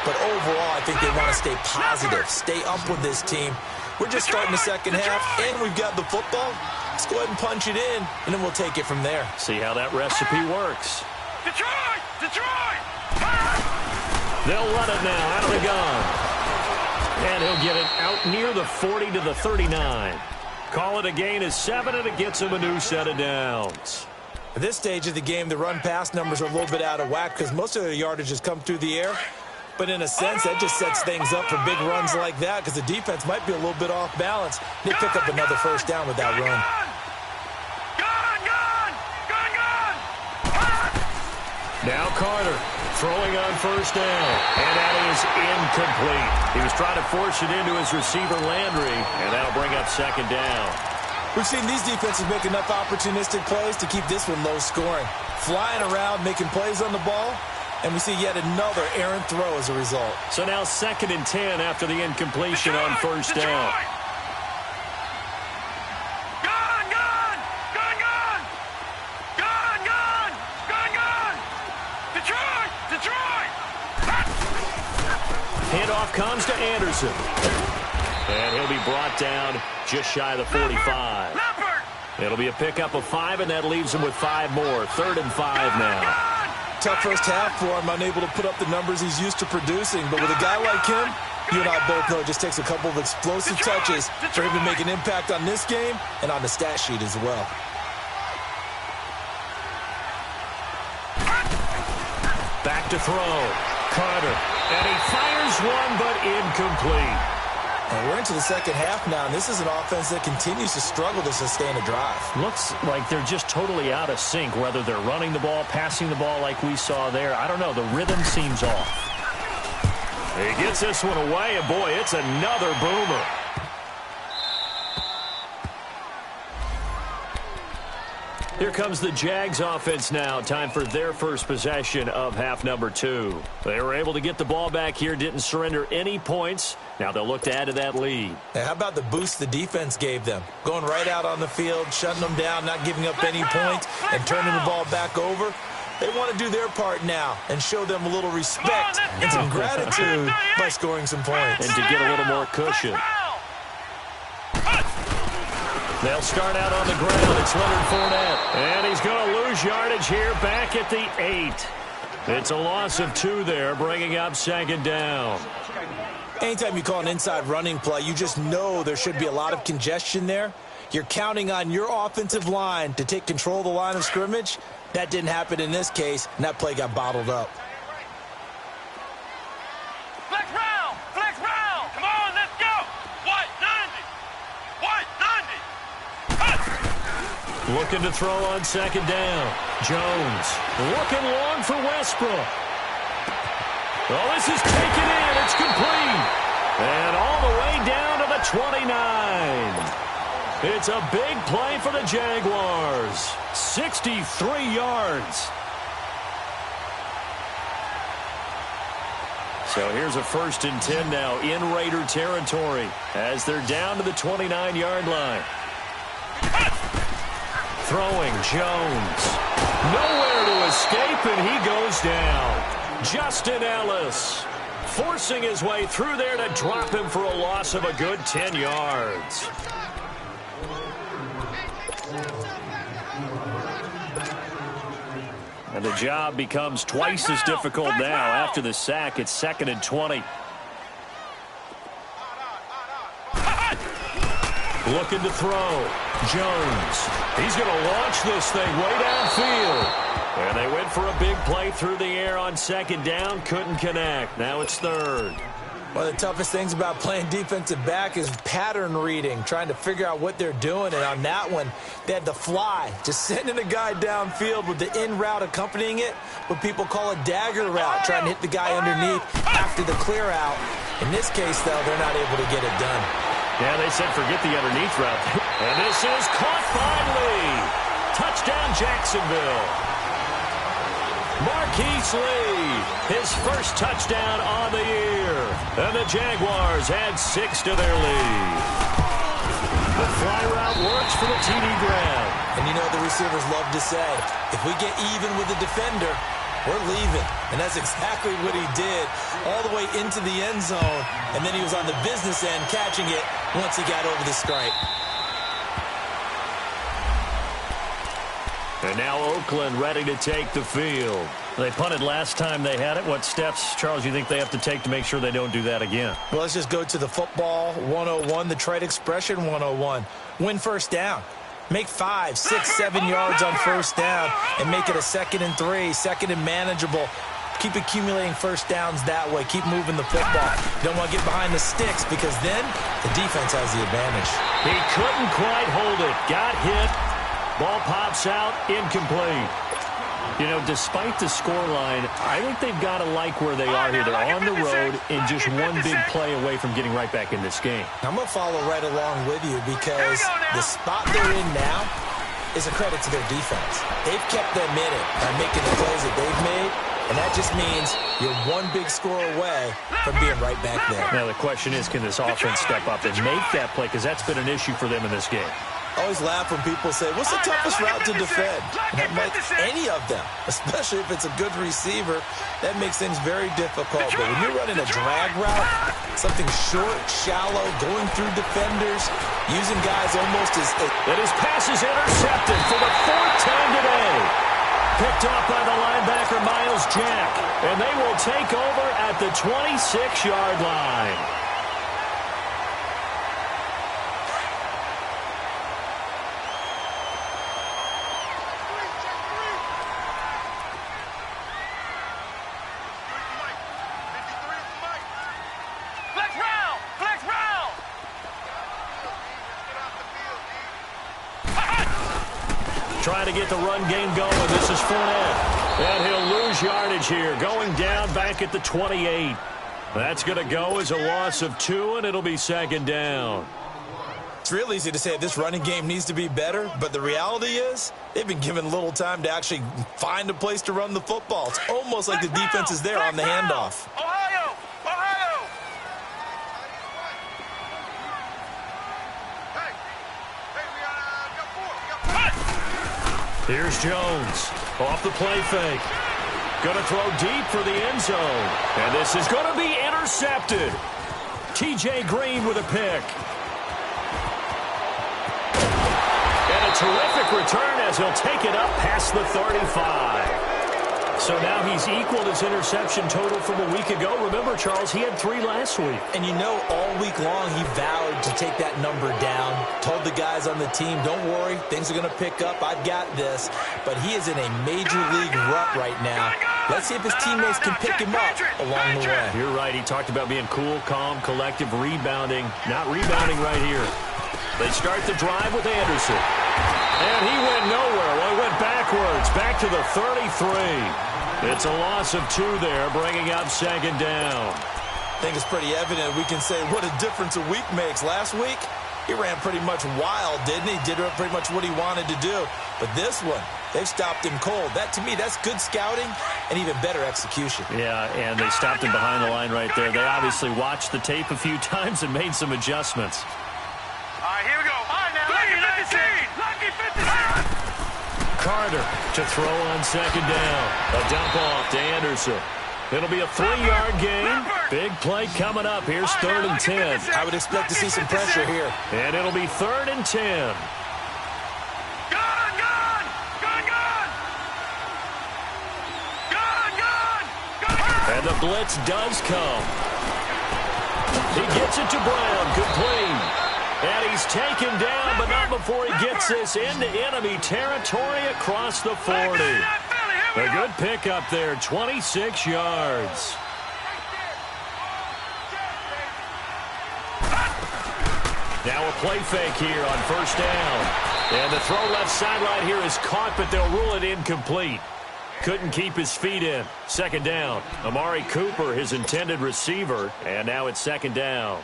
But overall, I think they want to stay positive, stay up with this team. We're just starting the second half, and we've got the football. Let's go ahead and punch it in, and then we'll take it from there. See how that recipe works. Detroit! Detroit! They'll run it now out of the gun. And he'll get it out near the 40 to the 39. Call it a gain of 7, and it gets him a new set of downs. At this stage of the game, the run-pass numbers are a little bit out of whack because most of their yardage has come through the air. But in a sense, that just sets things up for big runs like that because the defense might be a little bit off balance. They pick up another first down with that run. Now Carter throwing on first down, and that is incomplete. He was trying to force it into his receiver, Landry, and that'll bring up second down. We've seen these defenses make enough opportunistic plays to keep this one low scoring. Flying around, making plays on the ball, and we see yet another errant throw as a result. So now 2nd and 10 after the incompletion on first down. Handoff comes to Anderson. And he'll be brought down just shy of the 45. It'll be a pickup of 5, and that leaves him with 5 more. 3rd and 5 now. Tough first half for him, unable to put up the numbers he's used to producing. But with a guy like him, you and I both know it just takes a couple of explosive touches for him to make an impact on this game and on the stat sheet as well. Back to throw. Carter. And he fires one, but incomplete. And we're into the second half now, and this is an offense that continues to struggle to sustain a drive. Looks like they're just totally out of sync, whether they're running the ball, passing the ball like we saw there. I don't know. The rhythm seems off. He gets this one away, and boy, it's another boomer. Here comes the Jags offense now. Time for their first possession of half number 2. They were able to get the ball back here, didn't surrender any points. Now they'll look to add to that lead. Now, how about the boost the defense gave them? Going right out on the field, shutting them down, not giving up any points, and turning the ball back over. They want to do their part now and show them a little respect and some gratitude by scoring some points. And to get a little more cushion. They'll start out on the ground. It's Leonard Fournette. And he's going to lose yardage here back at the 8. It's a loss of 2 there, bringing up 2nd down. Anytime you call an inside running play, you just know there should be a lot of congestion there. You're counting on your offensive line to take control of the line of scrimmage. That didn't happen in this case, and that play got bottled up. Flex round! Flex round! Come on, let's go! White 90! White 90! Looking to throw on 2nd down. Jones looking long for Westbrook. Oh, this is taken in. It's complete. And all the way down to the 29. It's a big play for the Jaguars. 63 yards. So here's a 1st and 10 now in Raider territory as they're down to the 29-yard line. Throwing Jones. Nowhere to escape, and he goes down. Justin Ellis forcing his way through there to drop him for a loss of a good 10 yards. And the job becomes twice as difficult now after the sack. It's 2nd and 20. Looking to throw. Jones. He's going to launch this thing way downfield. And they went for a big play through the air on 2nd down. Couldn't connect. Now it's 3rd. One of the toughest things about playing defensive back is pattern reading, trying to figure out what they're doing. And on that one, they had to fly, just sending a guy downfield with the in route accompanying it, what people call a dagger route, trying to hit the guy underneath after the clear out. In this case, though, they're not able to get it done. Yeah, they said forget the underneath route. And this is caught by Lee. Touchdown, Jacksonville. Marquise Lee, his first touchdown on the year. And the Jaguars add 6 to their lead. The fly route works for the TD grab. And you know the receivers love to say, if we get even with the defender, we're leaving. And that's exactly what he did all the way into the end zone. And then he was on the business end catching it once he got over the stripe. And now Oakland ready to take the field. They punted last time they had it. What steps, Charles, you think they have to take to make sure they don't do that again? Well, let's just go to the football 101, the trade expression 101. Win first down. Make 5, 6, 7 yards on first down and make it a 2nd and 3, 2nd and manageable. Keep accumulating first downs that way. Keep moving the football. You don't want to get behind the sticks because then the defense has the advantage. He couldn't quite hold it. Got hit. Ball pops out, incomplete. You know, despite the scoreline, I think they've got to like where they are here. They're on the road and just one big play away from getting right back in this game. I'm going to follow right along with you because the spot they're in now is a credit to their defense. They've kept them in it by making the plays that they've made, and that just means you're one big score away from being right back there. Now, the question is, can this offense step up and make that play? Because that's been an issue for them in this game. I always laugh when people say, what's the toughest route to defend? And I'm like, any of them, especially if it's a good receiver, that makes things very difficult. But when you're running a drag route, something short, shallow, going through defenders, using guys almost as... And his pass is intercepted for the 4th time today. Picked off by the linebacker, Miles Jack. And they will take over at the 26-yard line. Trying to get the run game going. This is Fournette. And he'll lose yardage here. Going down back at the 28. That's going to go as a loss of 2, and it'll be 2nd down. It's real easy to say this running game needs to be better, but the reality is they've been given little time to actually find a place to run the football. It's almost like the defense is there on the handoff. Ohio! Ohio! Here's Jones off the play fake. Going to throw deep for the end zone. And this is going to be intercepted. T.J. Green with a pick. And a terrific return as he'll take it up past the 35. So now he's equaled his interception total from a week ago. Remember, Charles, he had 3 last week. And you know, all week long he vowed to take that number down. Told the guys on the team, don't worry, things are going to pick up. I've got this. But he is in a major league rut right now. Let's see if his teammates can pick him up along the way. You're right. He talked about being cool, calm, collective, rebounding. Not rebounding right here. They start the drive with Anderson. And he went nowhere. Well, he went backwards, back to the 33. It's a loss of 2 there, bringing up 2nd down. I think it's pretty evident we can say what a difference a week makes. Last week, he ran pretty much wild, didn't he? Did pretty much what he wanted to do. But this one, they've stopped him cold. That, to me, that's good scouting and even better execution. Yeah, and they stopped him behind the line right there. They obviously watched the tape a few times and made some adjustments. All right, here we go. All right, now, Lucky 15. Lucky 15. Carter to throw on second down. A dump off to Anderson. It'll be a 3-yard gain. Big play coming up. Here's 3rd and 10. I would expect to see some pressure here. And it'll be 3rd and 10. And the blitz does come. He gets it to Brown. Complete. And he's taken down, but not before he gets this into enemy territory across the 40. A good pickup there, 26 yards. Now a play fake here on 1st down. And the throw left sideline here is caught, but they'll rule it incomplete. Couldn't keep his feet in. 2nd down. Amari Cooper, his intended receiver, and now it's 2nd down.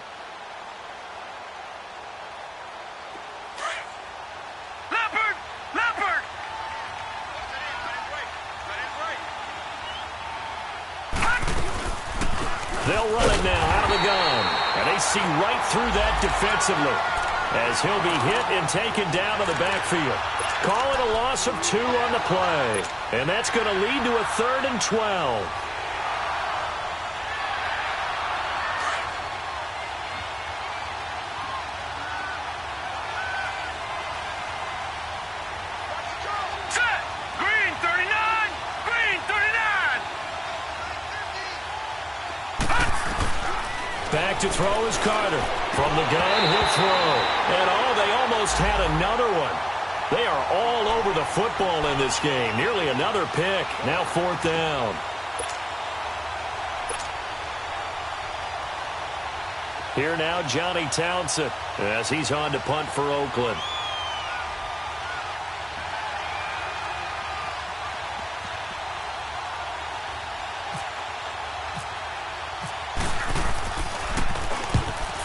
They'll run it now out of the gun. And they see right through that defensively as he'll be hit and taken down to the backfield. Call it a loss of 2 on the play. And that's going to lead to a 3rd and 12. Back to throw is Carter. From the gun, he'll throw. And they almost had another one. They are all over the football in this game. Nearly another pick. Now 4th down. Here now, Johnny Townsend, as he's on to punt for Oakland.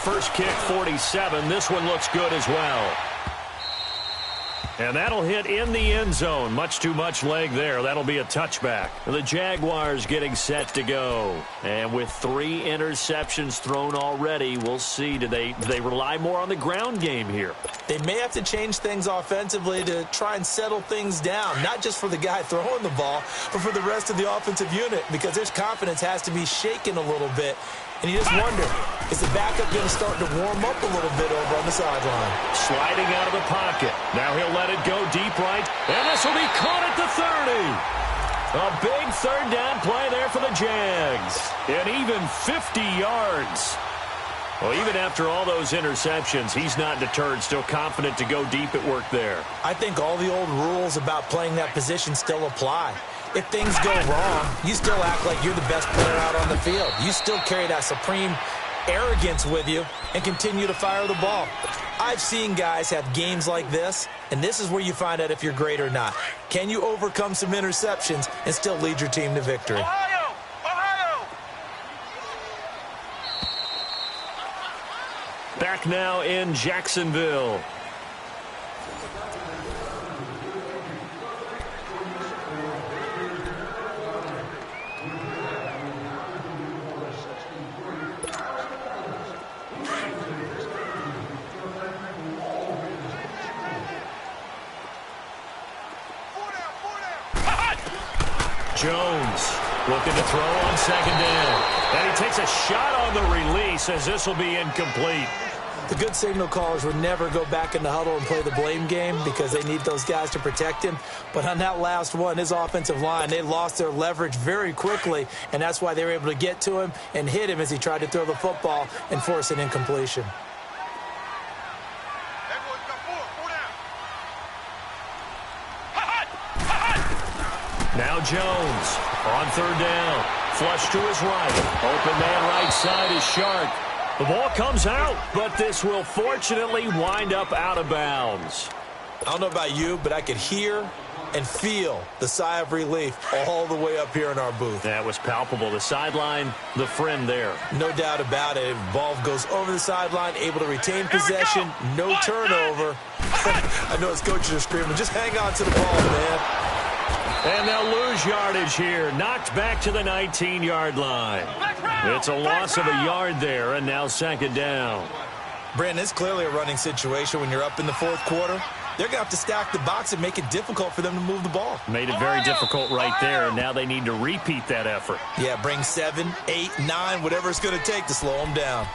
First kick, 47. This one looks good as well. And that'll hit in the end zone. Much too much leg there. That'll be a touchback. The Jaguars getting set to go. And with 3 interceptions thrown already, we'll see. Do they rely more on the ground game here? They may have to change things offensively to try and settle things down. Not just for the guy throwing the ball, but for the rest of the offensive unit. Because his confidence has to be shaken a little bit. And you just wonder, is the backup going to start to warm up a little bit over on the sideline? Sliding out of the pocket. Now he'll let it go deep right. And this will be caught at the 30. A big 3rd down play there for the Jags. And even 50 yards. Well, even after all those interceptions, he's not deterred, still confident to go deep at work there. I think all the old rules about playing that position still apply. If things go wrong, you still act like you're the best player out on the field. You still carry that supreme arrogance with you and continue to fire the ball. I've seen guys have games like this, and this is where you find out if you're great or not. Can you overcome some interceptions and still lead your team to victory? Ohio! Ohio! Back now in Jacksonville. Jones looking to throw on 2nd down. And he takes a shot on the release as this will be incomplete. The good signal callers would never go back in the huddle and play the blame game because they need those guys to protect him. But on that last one, his offensive line, they lost their leverage very quickly, and that's why they were able to get to him and hit him as he tried to throw the football and force an incompletion. Now Jones on 3rd down. Flush to his right. Open man right side is Shark. The ball comes out, but this will fortunately wind up out of bounds. I don't know about you, but I could hear and feel the sigh of relief all the way up here in our booth. That was palpable. The sideline, the friend there. No doubt about it. Ball goes over the sideline, able to retain possession, no turnover. I know his coaches are screaming, just hang on to the ball, man. And they'll lose yardage here. Knocked back to the 19-yard line. It's a loss of a yard there, and now second down. Brandon, it's clearly a running situation when you're up in the fourth quarter. They're going to have to stack the box and make it difficult for them to move the ball. Made it very difficult right there, and now they need to repeat that effort. Yeah, bring 7, 8, 9, whatever it's going to take to slow them down.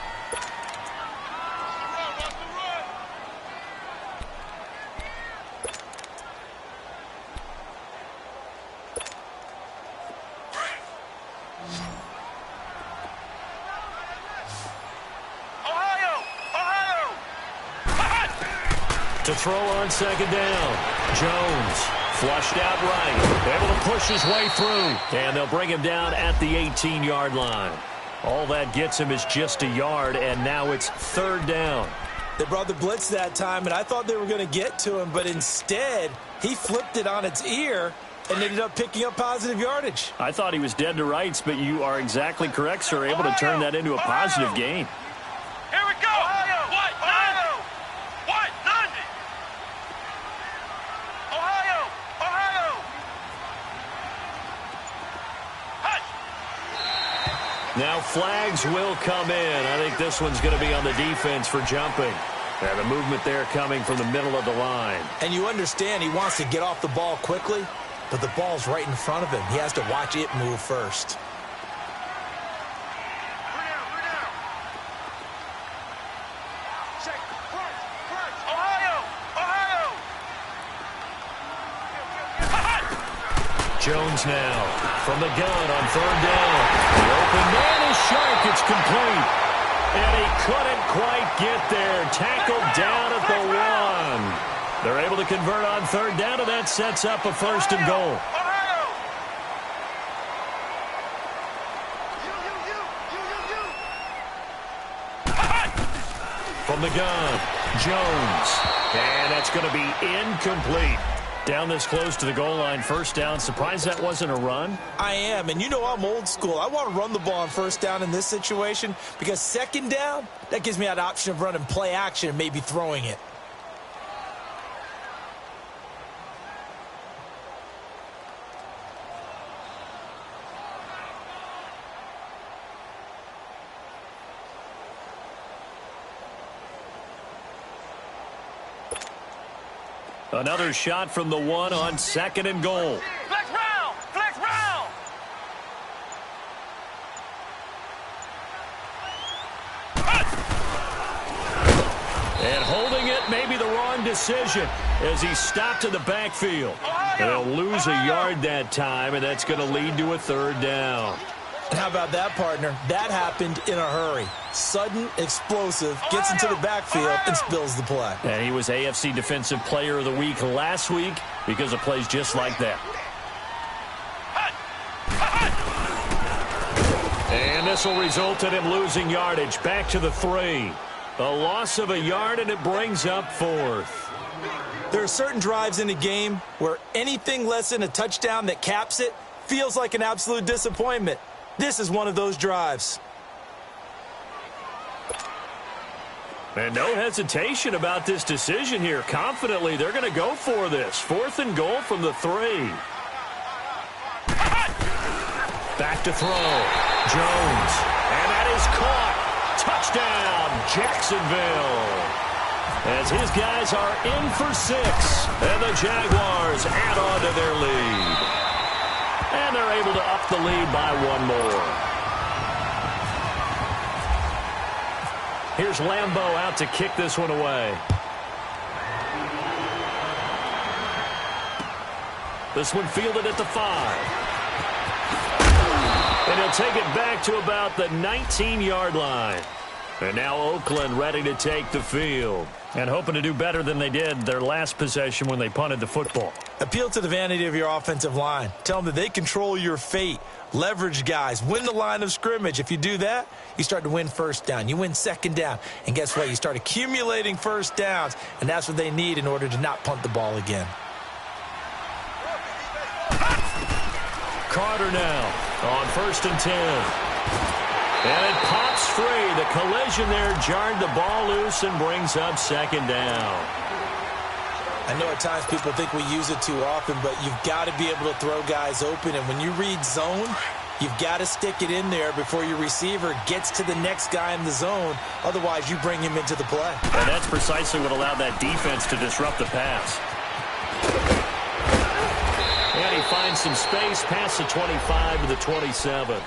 To throw on second down. Jones flushed out right. Able to push his way through. And they'll bring him down at the 18-yard line. All that gets him is just a yard, and now it's third down. They brought the blitz that time, and I thought they were going to get to him, but instead he flipped it on its ear and ended up picking up positive yardage. I thought he was dead to rights, but you are exactly correct, sir. Able to turn that into a positive gain. Here we go. Now flags will come in. I think this one's going to be on the defense for jumping. And the movement there coming from the middle of the line. And you understand he wants to get off the ball quickly, but the ball's right in front of him. He has to watch it move first. Jones now from the gun on third down. The open man is sharp. It's complete. And he couldn't quite get there. Tackled down at the 1. They're able to convert on third down, and that sets up a first and goal. From the gun, Jones. And that's going to be incomplete. Down this close to the goal line, first down. Surprised that wasn't a run? I am, and you know I'm old school. I want to run the ball on first down in this situation because second down, that gives me that option of running play action and maybe throwing it. Another shot from the 1 on second and goal. Flex round! Flex round! And holding it may be the wrong decision as he stopped in the backfield. They'll lose a yard that time, and that's going to lead to a third down. And how about that, partner? That happened in a hurry. Sudden, explosive, gets into the backfield and spills the play. And he was AFC Defensive Player of the Week last week because of plays just like that. And this will result in him losing yardage back to the 3. A loss of a yard, and it brings up fourth. There are certain drives in the game where anything less than a touchdown that caps it feels like an absolute disappointment. This is one of those drives. And no hesitation about this decision here. Confidently, they're going to go for this. Fourth and goal from the 3. Back to throw. Jones. And that is caught. Touchdown, Jacksonville. As his guys are in for 6. And the Jaguars add on to their lead. And they're able to up the lead by 1 more. Here's Lambeau out to kick this one away. This one fielded at the 5. And he'll take it back to about the 19-yard line. And now Oakland ready to take the field. And hoping to do better than they did their last possession when they punted the football. Appeal to the vanity of your offensive line. Tell them that they control your fate. Leverage guys. Win the line of scrimmage. If you do that, you start to win first down. You win second down. And guess what? You start accumulating first downs. And that's what they need in order to not punt the ball again. Carter now on 1st and 10. And it pops free. The collision there jarred the ball loose and brings up 2nd down. I know at times people think we use it too often, but you've got to be able to throw guys open. And when you read zone, you've got to stick it in there before your receiver gets to the next guy in the zone. Otherwise, you bring him into the play. And that's precisely what allowed that defense to disrupt the pass. And he finds some space past the 25 to the 27.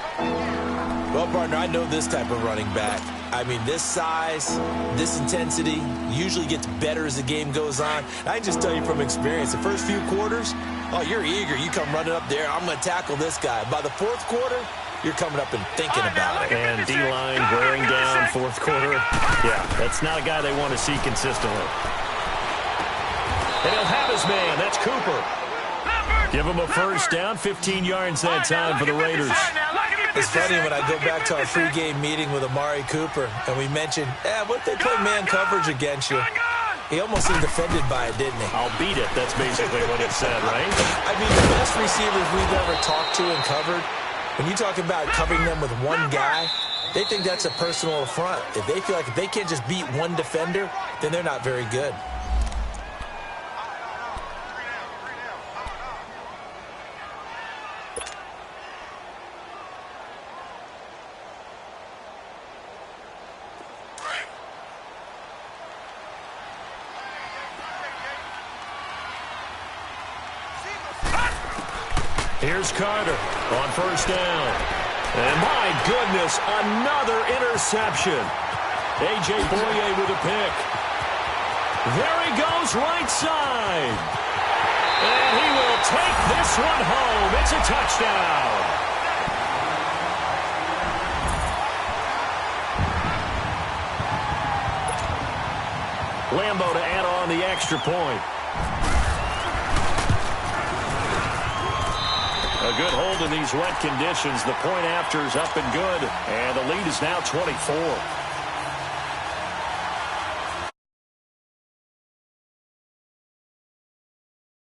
Well, partner, I know this type of running back. I mean, this size, this intensity usually gets better as the game goes on. I can just tell you from experience, the first few quarters, oh, you're eager. You come running up there, I'm going to tackle this guy. By the 4th quarter, you're coming up and thinking about it. And D-line wearing down 4th quarter. Yeah, that's not a guy they want to see consistently. And he'll have his man. That's Cooper. Give him a 1st down, 15 yards that time for the Raiders. It's funny when I go back to our pregame meeting with Amari Cooper, and we mentioned, what if they play man coverage against you? He almost seemed offended by it, didn't he? I'll beat it. That's basically what he said, right? I mean, the best receivers we've ever talked to and covered, when you talk about covering them with one guy, they think that's a personal affront. If they feel like if they can't just beat one defender, then they're not very good. Here's Carter on 1st down. And my goodness, another interception. A.J. Boye with a pick. There he goes right side. And he will take this one home. It's a touchdown. Lambo to add on the extra point. A good hold in these wet conditions. The point after is up and good. And the lead is now 24.